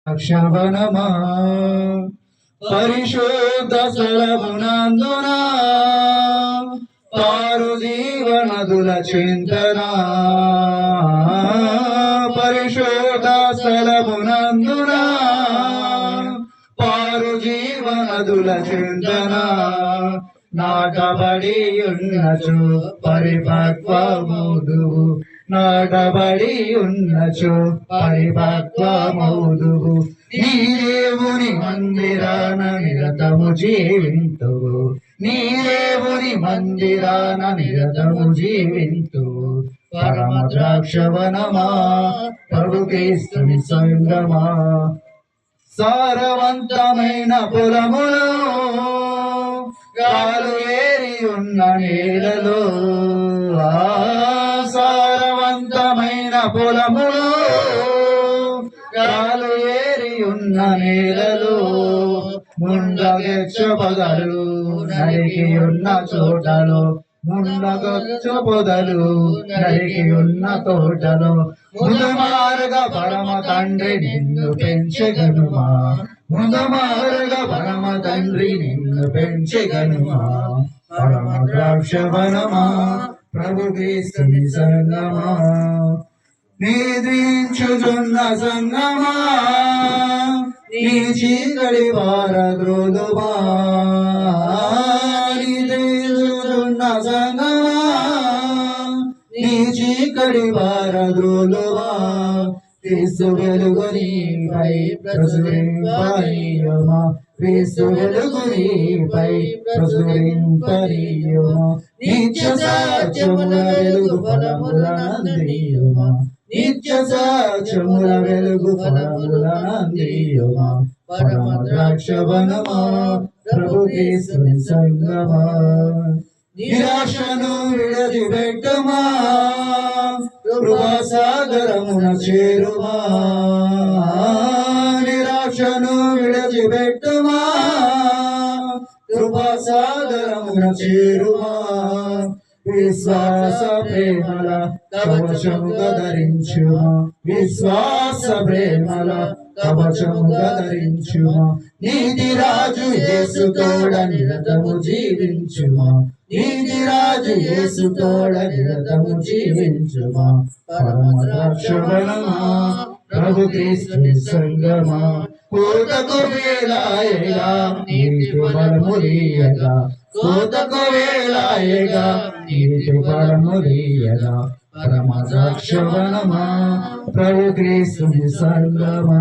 రక్షవనమా పరిశుద్ధ స్థలమునందున పారు జీవనదుల చింతన పరిశుద్ధ స్థలమునందున పారు జీవనదుల చింతన నాటబడి ఉన్నచు పరిపక్వముదువు నాటబడి ఉన్నచు పరిపక్వమౌదువు నీ దేవుని మందిరాన నిరతము జీవింతువు నీ దేవుని మందిరాన నిరతము జీవింతువు పరమ ద్రాక్షవనమా ప్రభు క్రీస్తుని సంగమా సారవంతమైన పొలములో గాలు ఏరి ఉన్న నేలలో సారవంతమైన పొలములో గాలు ఏరి ఉన్న నేలలో ముండగెచ్చు పొదలు నరికి ఉన్న చోటలో ముండగొచ్చు పొదలు నరికి ఉన్న తోటలో ముదమారుగ పరమ తండ్రి నిన్ను పెంచగనుమా ముదమారుగ పరమ తండ్రి నిన్ను పెంచగనుమా పరమ ద్రాక్షవనమా ప్రభు క్రీస్తుని సంగమా నిద్రించుచున్న సంగమా నీ చీకటి వారద్రోదుమా నిద్రించుచున్న సంగమా నీ చీకటి వారద్రోదుమా క్రీస్తు వెలుగు నీపై ప్రచురింపనీయుమా క్రీస్తు వెలుగు నీపై ప్రచురింపనీయుమా నిత్య సత్యముల వెలుగు ఫలములనందియుమా నిత్య సత్యముల వెలుగు ఫలములనందియుమా పరమ ద్రాక్షవనమా ప్రభు క్రీస్తుని సంగమా నిరాశను విడచిపెట్టుమా కృపాసాగరమున చేరుమా నిరాశను విడచిపెట్టుమా కృపాసాగరమున చేరుమా విశ్వాస ప్రేమల కవచముగా ధరించుమా విశ్వాస ప్రేమల కవచముగా ధరించుమా నీతి రాజు యేసు తోడ నిరతము జీవించుమా నీతి రాజు యేసు తోడ నిరతము జీవించుమా పరమ ద్రాక్షవనమా ప్రభు క్రీస్తుని సంగమా కోతకు వేలాయగా నీతి బలములీయగా కోతకు వేలాయగా నీతి బలములీయగా పరమ ద్రాక్షవనమా ప్రభు క్రీస్తుని సంగమా.